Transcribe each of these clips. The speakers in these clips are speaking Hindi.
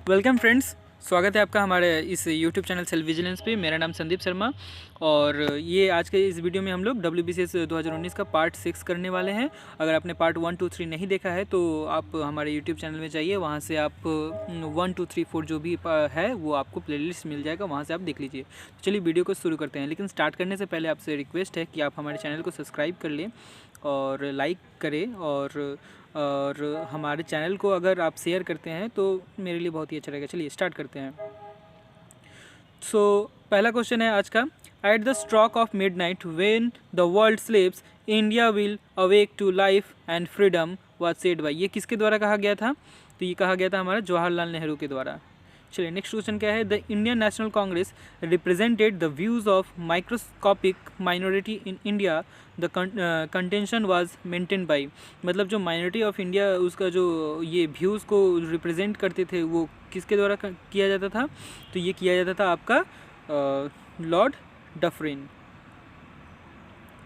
वेलकम फ्रेंड्स, स्वागत है आपका हमारे इस YouTube चैनल सेल्फ विजिलेंस पे। मेरा नाम संदीप शर्मा और ये आज के इस वीडियो में हम लोग WBCS 2019 का पार्ट 6 करने वाले हैं। अगर आपने पार्ट 1, 2, 3 नहीं देखा है तो आप हमारे YouTube चैनल में जाइए, वहाँ से आप 1, 2, 3, 4 जो भी है वो आपको प्लेलिस्ट मिल जाएगा, वहाँ से आप देख लीजिए। तो चलिए वीडियो को शुरू करते हैं। लेकिन स्टार्ट करने से पहले आपसे रिक्वेस्ट है कि आप हमारे चैनल को सब्सक्राइब कर लें और लाइक करें और हमारे चैनल को अगर आप शेयर करते हैं तो मेरे लिए बहुत ही अच्छा रहेगा। चलिए स्टार्ट करते हैं। पहला क्वेश्चन है आज का, at the stroke of midnight when the world sleeps India will awake to life and freedom was said by. ये किसके द्वारा कहा गया था? तो ये कहा गया था हमारा जवाहरलाल नेहरू के द्वारा। चलिए नेक्स्ट क्वेश्चन क्या है, the Indian national Congress represented the views of microscopic minority in India, the contention was maintain by. मतलब जो माइनॉरिटी ऑफ इंडिया उसका जो ये व्यूज़ को रिप्रेजेंट करते थे वो किसके द्वारा किया जाता था? तो ये किया जाता था आपका लॉर्ड डफरिन।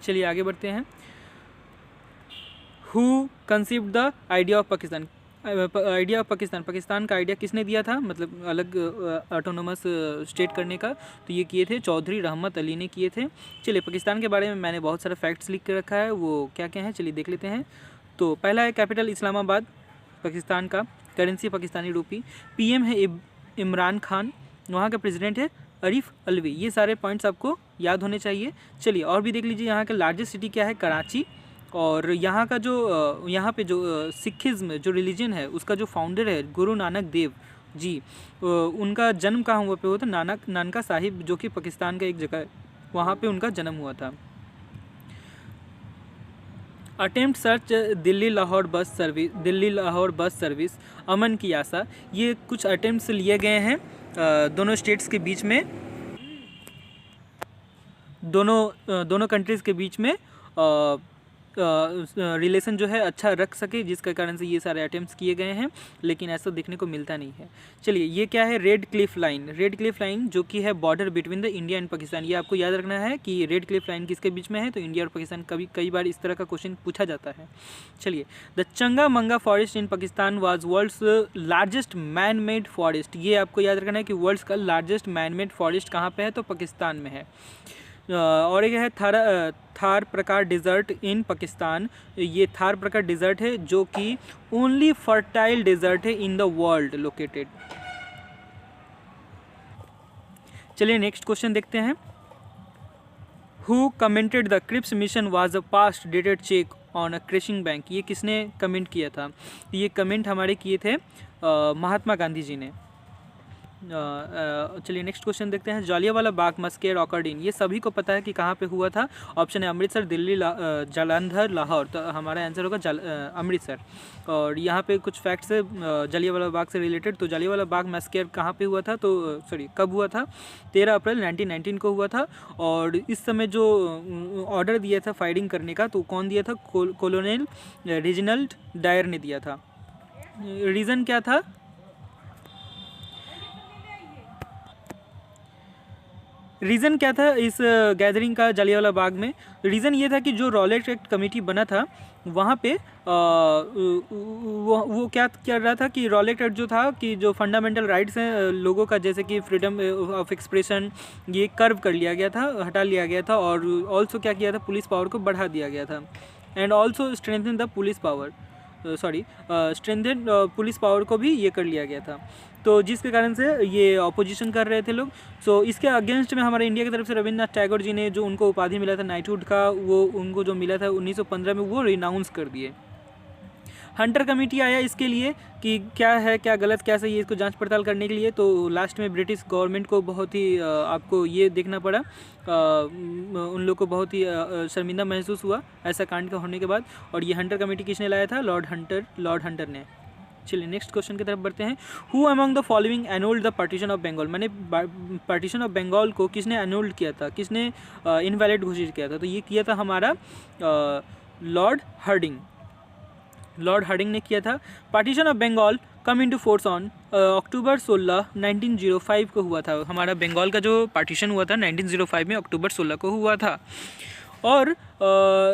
चलिए आगे बढ़ते हैं। Who conceived the idea of Pakistan? Idea of Pakistan, Pakistan का आइडिया किसने दिया था, मतलब अलग ऑटोनोमस स्टेट करने का? तो ये किए थे चौधरी रहमत अली ने किए थे। चलिए पाकिस्तान के बारे में मैंने बहुत सारा फैक्ट्स लिख के रखा है, वो क्या क्या है चलिए देख लेते हैं। तो पहला है कैपिटल इस्लामाबाद पाकिस्तान का, करेंसी पाकिस्तानी रूपी, PM है इमरान खान, वहाँ का प्रेसिडेंट है अरीफ अलवी। ये सारे पॉइंट्स आपको याद होने चाहिए। चलिए और भी देख लीजिए, यहाँ का लार्जेस्ट सिटी क्या है? कराची। और यहाँ का जो यहाँ पे जो सिखिज़्म जो रिलीजन है उसका जो फाउंडर है गुरु नानक देव जी, उनका जन्म कहाँ हुआ पे हुआ था? नानका साहिब, जो कि पाकिस्तान का एक जगह है, वहाँ पे उनका जन्म हुआ था। Attempt search Delhi Lahore bus service अमन की आशा। ये कुछ अटेम्प्ट्स लिए गए हैं दोनों स्टेट्स के बीच में, दोनों कंट्रीज़ के बीच में रिलेशन जो है अच्छा रख सके, जिसके कारण से ये सारे अटेम्प्ट्स किए गए हैं, लेकिन ऐसा देखने को मिलता नहीं है। चलिए ये क्या है? Red Cliff line. Red Cliff line जो कि है border between the India and Pakistan. ये आपको याद रखना है कि रेड क्लिफ लाइन किसके बीच में है? तो इंडिया और पाकिस्तान। कई बार इस तरह का क्वेश्चन पूछा जाता है। चलिए, the Changa Manga forest in Pakistan was world's largest man made forest. ये आपको याद रखना है कि वर्ल्ड्स का लार्जेस्ट मैन मेड फॉरेस्ट कहाँ पे है? तो पाकिस्तान में है। और एक है थार प्रकार डिज़र्ट इन पाकिस्तान। ये थार प्रकार डिज़र्ट है जो कि ओनली फर्टाइल डिज़र्ट है इन द वर्ल्ड लोकेटेड। चलिए नेक्स्ट क्वेश्चन देखते हैं। Who commented the Cripps mission was a past dated check on a crushing bank. ये किसने कमेंट किया था? ये कमेंट हमारे किए थे महात्मा गांधी जी ने। चलिए नेक्स्ट क्वेश्चन देखते हैं। Jallianwala Bagh मस्केर occurred in. ये सभी को पता है कि कहाँ पे हुआ था। ऑप्शन है अमृतसर, दिल्ली, जालंधर, लाहौर। तो हमारा आंसर होगा अमृतसर। और यहाँ पे कुछ फैक्ट्स है जालियांवाला बाग से रिलेटेड। तो जालियांवाला बाग मस्केर कहाँ पे हुआ था? तो कब हुआ था? 13 अप्रैल 1919 को हुआ था। और इस समय जो ऑर्डर दिया था फायरिंग करने का, तो कौन दिया था? कॉलोनल रेजिनाल्ड डायर ने दिया था। रीज़न क्या था? रीज़न क्या था इस गैदरिंग का जालियांवाला बाग में? रीज़न ये था कि जो रॉलेट एक्ट कमेटी बना था वहाँ पे वो क्या कर रहा था कि रॉलेट एक्ट जो था कि जो फंडामेंटल राइट्स हैं लोगों का, जैसे कि फ्रीडम ऑफ एक्सप्रेशन, ये कर्व कर लिया गया था, हटा लिया गया था। और ऑल्सो क्या किया था? पुलिस पावर को बढ़ा दिया गया था। And also strengthen the police power, strengthen police power को भी ये कर लिया गया था। तो जिसके कारण से ये ऑपोजिशन कर रहे थे लोग। सो इसके अगेंस्ट में हमारे इंडिया की तरफ से रविंद्रनाथ टैगोर जी ने जो उनको उपाधि मिला था नाइटहुड का, वो उनको जो मिला था 1915 में, वो रिनाउंस कर दिए। हंटर कमेटी आया इसके लिए कि क्या है, क्या गलत, क्या सही है, इसको जांच पड़ताल करने के लिए। तो लास्ट में ब्रिटिश गवर्नमेंट को बहुत ही आपको ये देखना पड़ा, उन लोग को बहुत ही शर्मिंदा महसूस हुआ ऐसा कांड का होने के बाद। और ये हंटर कमेटी किसने लाया था? लॉर्ड हंटर ने। चलिए नेक्स्ट क्वेश्चन की तरफ बढ़ते हैं। Who among the following annulled the partition of Bengal. मैंने पार्टीशन ऑफ बंगाल को किसने एनोल्ड किया था, किसने इनवैलिड घोषित किया था? तो ये किया था हमारा लॉर्ड हार्डिंग ने किया था। Partition of Bengal come into force on October 16, 1905 को हुआ था। हमारा बंगाल का जो पार्टीशन हुआ था 1905 में अक्टूबर 16 को हुआ था। और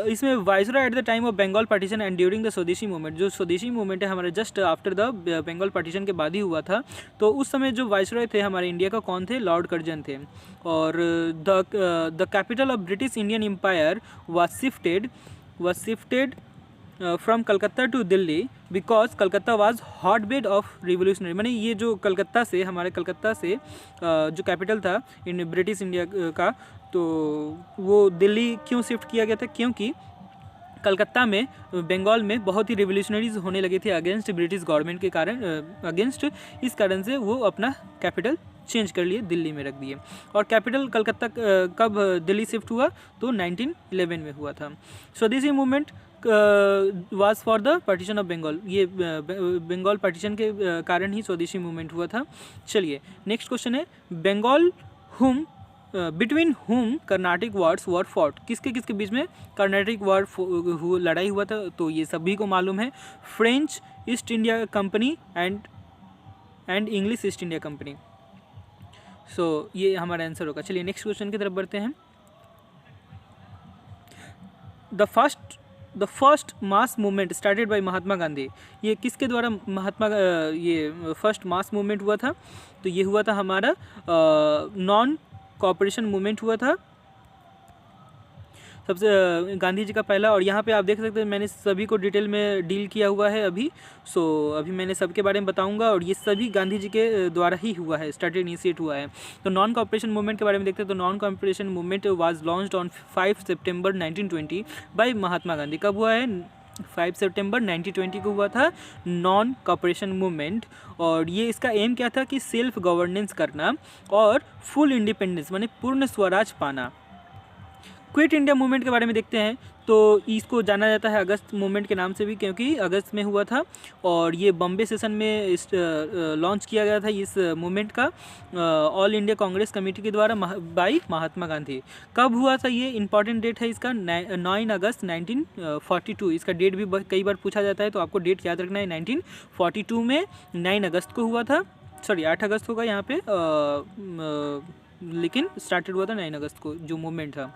इसमें viceroy at the time of Bengal partition and during the swadeshi movement, जो स्वदेशी मूवमेंट है हमारे just after the Bengal partition के बाद ही हुआ था, तो उस समय जो वाइसरॉय थे हमारे इंडिया का कौन थे, लॉर्ड कर्जन थे। और the capital of British Indian empire was shifted from Calcutta to Delhi because Calcutta was hotbed of revolutionary. मैंने ये जो कलकत्ता से जो कैपिटल था इन ब्रिटिश इंडिया का, तो वो दिल्ली क्यों शिफ्ट किया गया था, क्योंकि कलकत्ता में बंगाल में बहुत ही रिवोल्यूशनरीज होने लगे थे अगेंस्ट ब्रिटिश गवर्नमेंट के कारण, इस कारण से वो अपना कैपिटल चेंज कर लिए, दिल्ली में रख दिए। और कैपिटल कलकत्ता कब दिल्ली शिफ्ट हुआ, तो 1911 में हुआ था। Swadeshi movement was for the partition of Bengal, ये बंगाल पार्टीशन के कारण ही स्वदेशी मूवमेंट हुआ था। चलिए नेक्स्ट क्वेश्चन है, बंगाल बिटवीन हुम कर्नाटिक वार्स वर फॉट, किसके किसके बीच में कर्नाटिक वार लड़ाई हुआ था, तो ये सभी को मालूम है, French East India Company and English East India Company. So ये हमारा आंसर होगा। चलिए नेक्स्ट क्वेश्चन की तरफ बढ़ते हैं। The first mass movement started by Mahatma Gandhi, ये किसके द्वारा ये फर्स्ट मास मूवमेंट हुआ था, तो ये हुआ था हमारा नॉन कोऑपरेशन मूवमेंट हुआ था सबसे, गांधी जी का पहला। और यहाँ पे आप देख सकते हैं मैंने सभी को डिटेल में डील किया हुआ है अभी। अभी मैंने सबके बारे में बताऊंगा, और ये सभी गांधी जी के द्वारा ही हुआ है, स्टार्टेड इनिशिएट हुआ है। तो नॉन कोऑपरेशन मूवमेंट के बारे में देखते हैं। तो non cooperation movement was launched on 5 September 1920 by Mahatma Gandhi. कब हुआ है, 5 सितंबर 1920 को हुआ था नॉन कोऑपरेशन मूवमेंट। और ये इसका एम क्या था कि सेल्फ गवर्नेंस करना और फुल इंडिपेंडेंस माने पूर्ण स्वराज पाना। क्विट इंडिया मूवमेंट के बारे में देखते हैं। तो इसको जाना जाता है अगस्त मूवमेंट के नाम से भी, क्योंकि अगस्त में हुआ था और ये बॉम्बे सेशन में लॉन्च किया गया था इस मूवमेंट का ऑल इंडिया कांग्रेस कमेटी के द्वारा बाय महात्मा गांधी। कब हुआ था, ये इंपॉर्टेंट डेट है इसका 9 अगस्त 1942। इसका डेट भी कई बार पूछा जाता है, तो आपको डेट याद रखना है। 1942 में 9 अगस्त को हुआ था, सॉरी 8 अगस्त होगा यहाँ पे, लेकिन स्टार्टेड हुआ था 9 अगस्त को जो मूवमेंट था।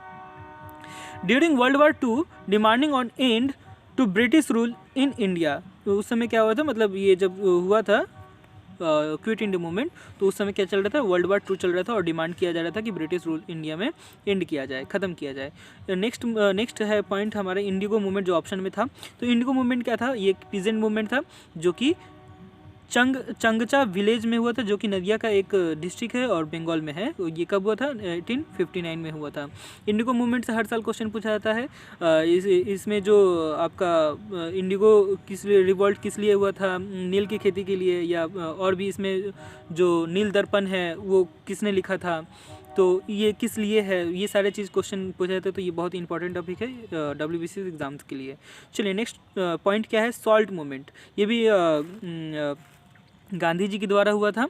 During world war II demanding on end to British rule in India, तो उस समय क्या हुआ था, मतलब ये जब हुआ था क्विट इंडिया मूवमेंट, तो उस समय क्या चल रहा था, वर्ल्ड वार II चल रहा था और डिमांड किया जा रहा था कि ब्रिटिश रूल इंडिया में एंड किया जाए, ख़त्म किया जाए। नेक्स्ट है पॉइंट हमारे इंडिगो मूवमेंट जो ऑप्शन में था। तो इंडिगो मूवमेंट क्या था, ये एक पीजेंट मूवमेंट था जो कि चंगचा विलेज में हुआ था, जो कि नदिया का एक डिस्ट्रिक्ट है और बंगाल में है। तो ये कब हुआ था, 1859 में हुआ था। इंडिगो मूवमेंट से हर साल क्वेश्चन पूछा जाता है। इसमें जो आपका इंडिगो रिवॉल्ट किस लिए हुआ था, नील की खेती के लिए, या और भी इसमें जो नील दर्पण है वो किसने लिखा था, तो ये किस लिए है, ये सारे चीज़ क्वेश्चन पूछे जाते हैं। तो ये बहुत ही इंपॉर्टेंट टॉपिक है WBC एग्जाम्स के लिए। चलिए नेक्स्ट पॉइंट क्या है, सॉल्ट मूवमेंट। ये भी गांधी जी के द्वारा हुआ था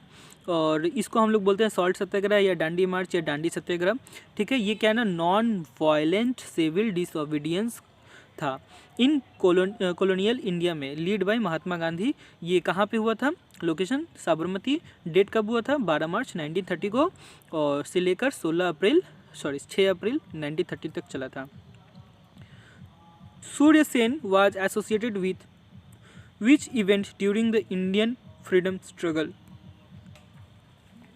और इसको हम लोग बोलते हैं सॉल्ट सत्याग्रह या डांडी मार्च या डांडी सत्याग्रह। ठीक है, ये क्या है ना, नॉन वायलेंट सिविल डिसओबीडियंस था इन कॉलोनियल इंडिया में, लीड बाय महात्मा गांधी। ये कहाँ पे हुआ था, लोकेशन साबरमती। डेट कब हुआ था, 12 मार्च 1930 को, और से लेकर 6 अप्रैल 1930 तक चला था। Surya Sen was associated with which event during the Indian freedom struggle.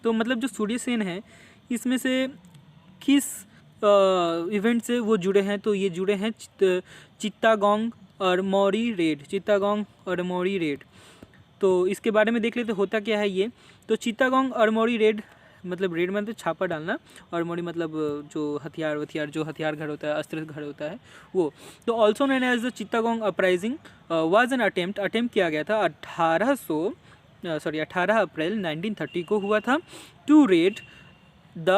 तो मतलब जो सूर्य सेन है इसमें से किस इवेंट से वो जुड़े हैं, तो ये जुड़े हैं चित्तागोंग और मौरी रेड। तो इसके बारे में देख लेते होता क्या है ये। तो चित्तागोंग और मौरी रेड, मतलब रेड मतलब छापा डालना, और मौरी मतलब जो हथियार घर होता है, अस्त्र घर होता है वो। तो also known as the Chittagong uprising was an attempt किया गया था 18 अप्रैल 1930 को हुआ था, to raid the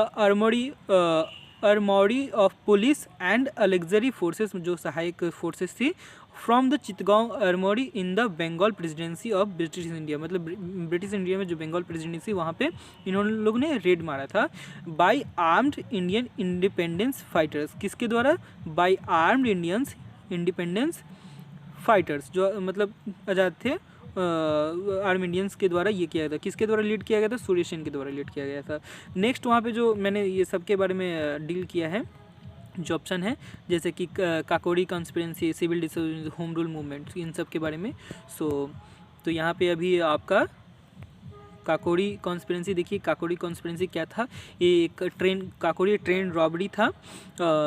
armoury of police and auxiliary forces, जो सहायक फोर्सेस थी, from the Chittagong armoury in the Bengal presidency of British India. मतलब ब्रिटिश इंडिया में जो बंगाल प्रेसिडेंसी, वहाँ पे इन्होंने लोग ने रेड मारा था। By armed Indian independence fighters, किसके द्वारा, by armed Indians independence fighters, जो मतलब आज़ाद थे आर्म इंडियंस के द्वारा ये किया गया था। किसके द्वारा लीड किया गया था, सूर्य सेन के द्वारा लीड किया गया था। नेक्स्ट वहाँ पे जो मैंने ये सब के बारे में डील किया है, जो ऑप्शन है जैसे कि Kakori conspiracy, civil disobedience, home rule movement, इन सब के बारे में। तो यहाँ पे अभी आपका काकोरी कॉन्स्पिरेंसी देखिए, काकोरी कॉन्स्पिरेंसी क्या था, ये एक काकोरी ट्रेन रॉबरी था।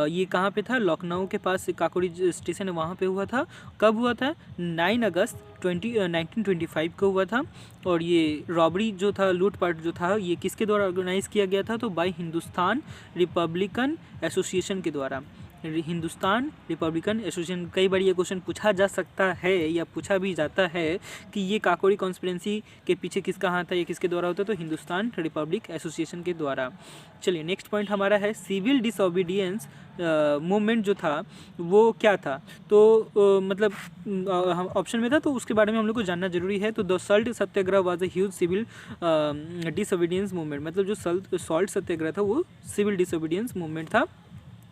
ये कहाँ पे था, लखनऊ के पास काकोरी स्टेशन है वहाँ पे हुआ था। कब हुआ था, 9 अगस्त 1925 को हुआ था। और ये रॉबरी जो था, लूटपाट जो था, ये किसके द्वारा ऑर्गेनाइज किया गया था, तो बाय हिंदुस्तान रिपब्लिकन एसोसिएशन के द्वारा। Hindustan Republican association. कई बार ये क्वेश्चन पूछा जा सकता है या पूछा भी जाता है कि ये काकोरी कॉन्स्पिरेंसी के पीछे किसका हाथ था, ये किसके द्वारा होता है, तो हिंदुस्तान रिपब्लिक एसोसिएशन के द्वारा। चलिए नेक्स्ट पॉइंट हमारा है सिविल डिसोबीडियंस मूवमेंट जो था वो क्या था। तो मतलब हम ऑप्शन में था तो उसके बारे में हम लोग को जानना जरूरी है। तो the salt satyagraha was a huge civil disobedience movement. मतलब जो सॉल्ट सत्याग्रह था वो सिविल डिसोबीडियंस मूवमेंट था,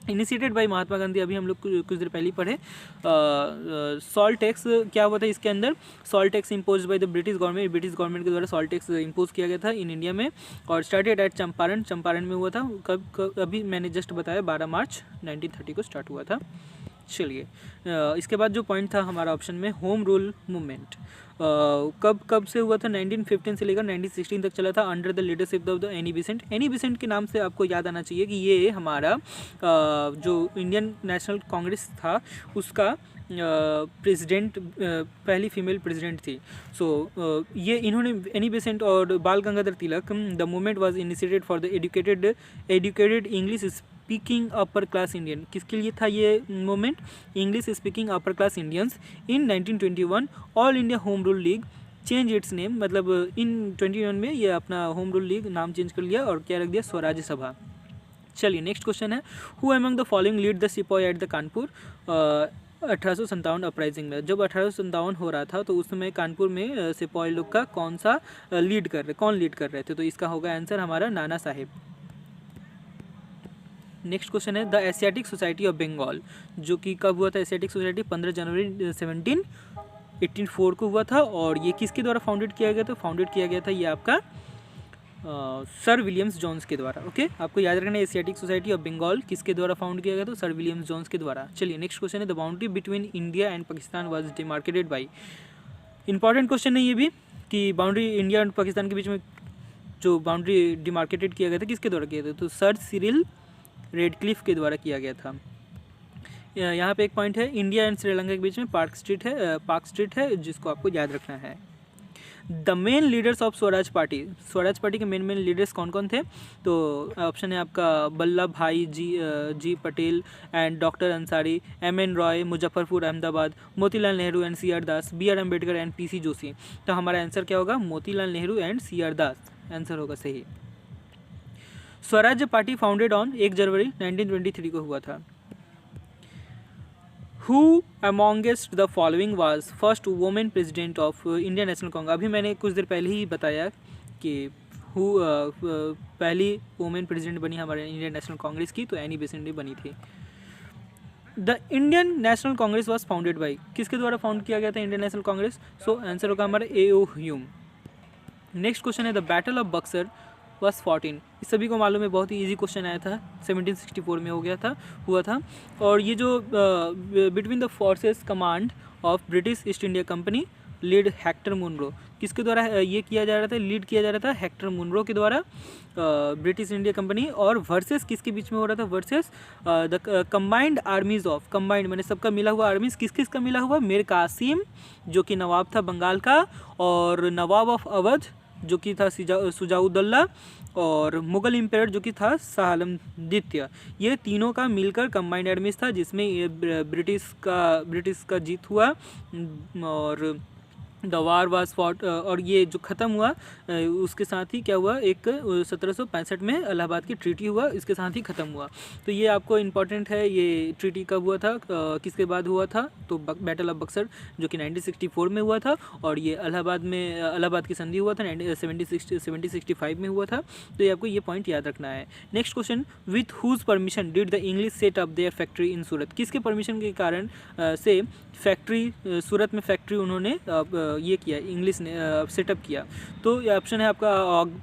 इनिशिएटेड बाय महात्मा गांधी। अभी हम लोग कुछ देर पहले पढ़े। सॉल्ट टैक्स क्या हुआ था इसके अंदर, salt tax impose by the British government. British government के द्वारा सॉल्ट टैक्स इम्पोज किया गया था इन इंडिया में, और स्टार्टेड एट चंपारण में हुआ था। कब अभी मैंने जस्ट बताया 12 मार्च 1930 को स्टार्ट हुआ था। चलिए इसके बाद जो पॉइंट था हमारा ऑप्शन में, होम रूल मूवमेंट कब से हुआ था, 1915 से लेकर 1916 तक चला था, under the leadership of the Annie Besant. Annie Besant के नाम से आपको याद आना चाहिए कि ये हमारा जो इंडियन नेशनल कांग्रेस था उसका प्रेसिडेंट, पहली फीमेल प्रेसिडेंट थी। ये इन्होंने एनी बेसेंट और Bal Gangadhar Tilak, the movement was initiated for the educated English speaking upper class Indian. किसके लिए था ये movement, English speaking upper class Indians. In 1921 All India Home rule League change its name. मतलब इन 21 में ये अपना होम रूल लीग नाम चेंज कर लिया और क्या रख दिया, स्वराज्य सभा। चलिए नेक्स्ट क्वेश्चन है, who among the following lead the sepoy at the Kanpur 1857 uprising में। जब 1857 हो रहा था तो उस समय कानपुर में सिपॉय लोग का कौन लीड कर रहे थे, तो इसका होगा आंसर हमारा नाना साहेब। नेक्स्ट क्वेश्चन है the Asiatic society of Bengal, जो कि कब हुआ था, एशियाटिक सोसाइटी 15 जनवरी 1784 को हुआ था। और ये किसके द्वारा फाउंडेड किया गया था, फाउंडेड किया गया था ये आपका सर विलियम्स जोन्स के द्वारा। ओके, आपको याद रखना है एशियाटिक सोसाइटी ऑफ बंगाल किसके द्वारा फाउंड किया गया था, सर विलियम्स जोन्स के द्वारा। चलिए नेक्स्ट क्वेश्चन है the boundary between India and Pakistan was demarcated by. Important question है ये भी कि बाउंड्री इंडिया एंड पाकिस्तान के बीच में जो बाउंड्री डिमार्केटेड किया गया था किसके द्वारा किया था, तो सर सिरिल रेडक्लिफ के द्वारा किया गया था। यहाँ पे एक पॉइंट है, इंडिया एंड श्रीलंका के बीच में पार्क स्ट्रीट है जिसको आपको याद रखना है। The main leaders of Swaraj party के मेन लीडर्स कौन कौन थे, तो ऑप्शन है आपका Vallabh Bhai ji Patel and doctor Ansari, MN Roy Muzaffarpur Ahmedabad, Motilal Nehru and CR Das, BR Ambedkar and PC Joshi. तो हमारा आंसर क्या होगा, Motilal Nehru and CR Das answer होगा सही। स्वराज्य पार्टी फाउंडेड ऑन 1 जनवरी 1923 को हुआ था। Who amongst the following was first woman president of Indian National Congress। अभी मैंने कुछ देर पहले ही बताया कि पहली वुमेन प्रेसिडेंट बनी हमारे इंडियन नेशनल कांग्रेस की, तो एनी बेसेंट बनी थी। The Indian national Congress was founded by, किसके द्वारा फाउंड किया गया था Indian national Congress, so answer होगा हमारा A.O. ह्यूम। नेक्स्ट क्वेश्चन है the battle of Buxar was 14। इस सभी को मालूम है, बहुत ही इजी क्वेश्चन आया था, 1764 में हुआ था। और ये जो between the forces command of British East India company lead Hector Munro, किसके द्वारा ये किया जा रहा था, लीड किया जा रहा था हेक्टर मुनरो के द्वारा ब्रिटिश इंडिया कंपनी। और वर्सेस किसके बीच में हो रहा था, versus the combined आर्मीज of, combined मैंने सबका मिला हुआ आर्मीज, किस का मिला हुआ, मीर कासिम जो कि नवाब था बंगाल का, और नवाब ऑफ अवध जो कि था सुजाउद्दौला, और मुगल एम्पायर जो कि था शाह आलम द्वितीय। ये तीनों का मिलकर कंबाइंड आर्मीज था जिसमें ये ब्रिटिश का जीत हुआ। और द वार वाज फॉट, और ये जो ख़त्म हुआ उसके साथ ही क्या हुआ, एक 1765 में इलाहाबाद की ट्रीटी हुआ, इसके साथ ही ख़त्म हुआ। तो ये आपको इम्पॉर्टेंट है, ये ट्रीटी कब हुआ था, किसके बाद हुआ था, तो बैटल ऑफ बक्सर जो कि 1964 में हुआ था। और ये इलाहाबाद की संधि हुआ था 1765 में हुआ था। तो ये आपको ये पॉइंट याद रखना है। Next question, with whose permission did the English set up their factory in Surat, किसके परमिशन के कारण से फैक्ट्री सूरत में फैक्ट्री उन्होंने ये किया, इंग्लिश ने सेटअप किया। तो ये ऑप्शन है आपका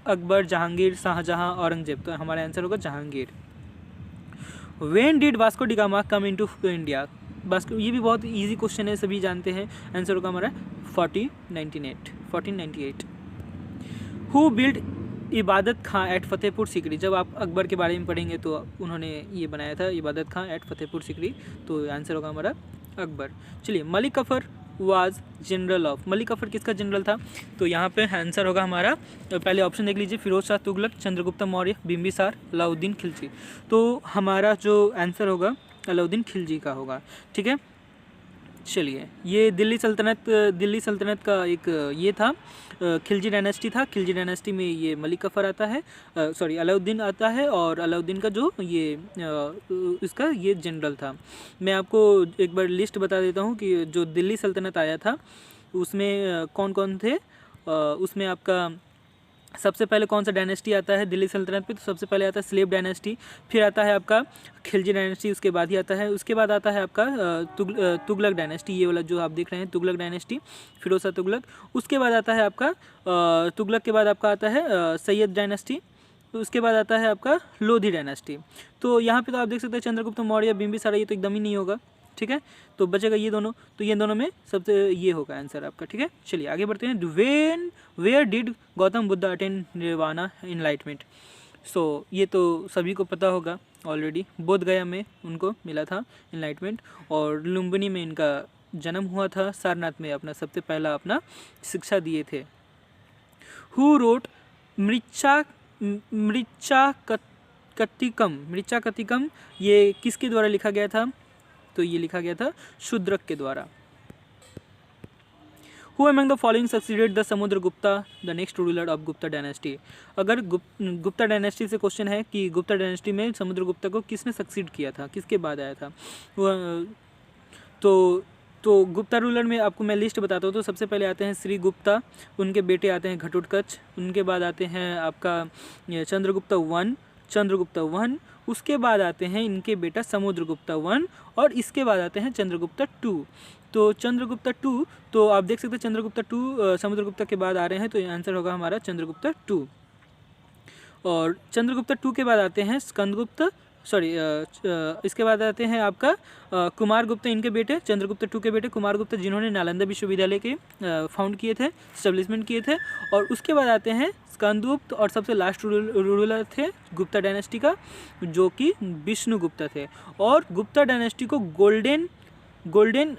अकबर, जहांगीर, शाहजहां, औरंगजेब। तो हमारा आंसर होगा Jahangir. When did Vasco D gamma come into India? Vasco, ये भी बहुत इजी क्वेश्चन है, सभी जानते हैं। आंसर होगा हमारा 1498। हु बिल्ड इबादत खां एट फतेहपुर सीकरी? जब आप अकबर के बारे में पढ़ेंगे तो उन्होंने ये बनाया था इबादत खां एट फतेहपुर सीकरी, तो आंसर होगा हमारा अकबर। चलिए, Malik Kafur was general of? Malik Kafur किसका जनरल था? तो यहाँ पे आंसर होगा हमारा, पहले ऑप्शन देख लीजिए, फिरोज शाह तुगलक, चंद्रगुप्त मौर्य, बिंबिसार, अलाउद्दीन खिलजी। तो हमारा जो आंसर होगा अलाउद्दीन खिलजी का होगा। ठीक है, चलिए, ये दिल्ली सल्तनत का एक ये था, खिलजी डायनेस्टी था। खिलजी डायनेस्टी में ये मलिक कफर आता है, सॉरी अलाउद्दीन आता है, और अलाउद्दीन का जो ये इसका ये जनरल था। मैं आपको एक बार लिस्ट बता देता हूँ कि जो दिल्ली सल्तनत आया था उसमें कौन कौन थे। उसमें आपका सबसे पहले कौन सा डायनेस्टी आता है दिल्ली सल्तनत पे? तो सबसे पहले आता है स्लेव डायनेस्टी, फिर आता है आपका खिलजी डायनेस्टी, उसके बाद ही आता है, उसके बाद आता है आपका तुगलक डायनेस्टी, ये वाला जो आप देख रहे हैं तुगलक डायनेस्टी, फिरोज शाह तुगलक। उसके बाद आता है आपका तुगलक के बाद आपका आता है सैयद डायनेस्टी, तो उसके बाद आता है आपका लोधी डायनेस्टी। तो यहाँ पे तो आप देख सकते हैं चंद्रगुप्त मौर्य, बिंबिसार, ये तो एकदम ही नहीं होगा। ठीक है, तो बचेगा ये दोनों, तो ये दोनों में सबसे ये होगा आंसर आपका। ठीक है, चलिए आगे बढ़ते हैं। Where did Gautam Buddha attain nirvana enlightenment? So ये तो सभी को पता होगा ऑलरेडी, बोध गया में उनको मिला था इनलाइटमेंट, और लुम्बिनी में इनका जन्म हुआ था, सारनाथ में अपना सबसे पहला अपना शिक्षा दिए थे। हु रोट मृच्छाकतिकम, ये किसके द्वारा लिखा गया था? तो ये लिखा गया था शूद्रक के द्वारा। Who among the following succeeded the Samudragupta, the next ruler of Gupta dynasty? अगर गुप्ता डायनेस्टी से क्वेश्चन है कि गुप्ता डायनेस्टी में समुद्रगुप्ता को किसने सक्सीड किया था, किसके बाद आया था, तो गुप्ता रूलर में आपको मैं लिस्ट बताता हूँ। तो सबसे पहले आते हैं श्री गुप्ता, उनके बेटे आते हैं घटोत्कच, उनके बाद आते हैं आपका चंद्रगुप्ता वन, उसके बाद आते हैं इनके बेटा समुद्रगुप्ता वन, और इसके बाद आते हैं चंद्रगुप्ता टू। तो चंद्रगुप्ता टू, तो आप देख सकते हैं चंद्रगुप्ता टू समुद्रगुप्ता के बाद आ रहे हैं, तो ये आंसर होगा हमारा चंद्रगुप्ता टू। और चंद्रगुप्ता टू के बाद आते हैं स्कंदगुप्त, इसके बाद आते हैं आपका कुमारगुप्ता, इनके बेटे चंद्रगुप्ता टू के बेटे कुमारगुप्ता, जिन्होंने नालंदा विश्वविद्यालय के फाउंड किए थे, स्टेब्लिशमेंट किए थे। और उसके बाद आते हैं स्कंदगुप्त, और सबसे लास्ट रूलर थे गुप्ता डायनेस्टी का, जो कि विष्णुगुप्ता थे। और गुप्ता डायनेस्टी को गोल्डन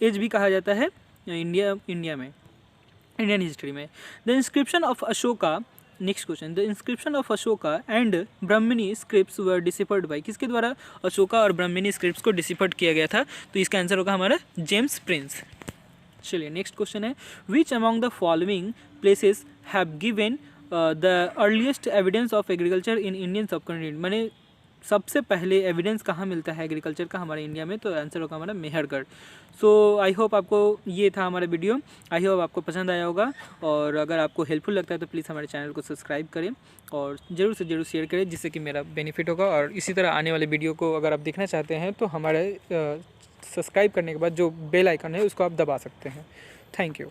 एज भी कहा जाता है इंडिया में, इंडियन हिस्ट्री में। The inscription of Ashoka, next question, the inscription of Ashoka and Brahmani scripts were deciphered by? किसके द्वारा अशोका और ब्राह्मणी स्क्रिप्ट्स को डिसिफर्ड किया गया था? तो इसका आंसर होगा हमारा जेम्स प्रिंस। चलिए नेक्स्ट क्वेश्चन है, which among the following places have given the earliest evidence of agriculture in Indian subcontinent? मैंने सबसे पहले एविडेंस कहाँ मिलता है एग्रीकल्चर का हमारे इंडिया में? तो आंसर होगा हमारा मेहरगढ़। सो आई होप आपको ये था हमारा वीडियो, आई होप आपको पसंद आया होगा, और अगर आपको हेल्पफुल लगता है तो प्लीज़ हमारे चैनल को सब्सक्राइब करें और ज़रूर से ज़रूर शेयर करें, जिससे कि मेरा बेनिफिट होगा। और इसी तरह आने वाले वीडियो को अगर आप देखना चाहते हैं तो हमारे सब्सक्राइब करने के बाद जो बेल आइकन है उसको आप दबा सकते हैं। Thank you.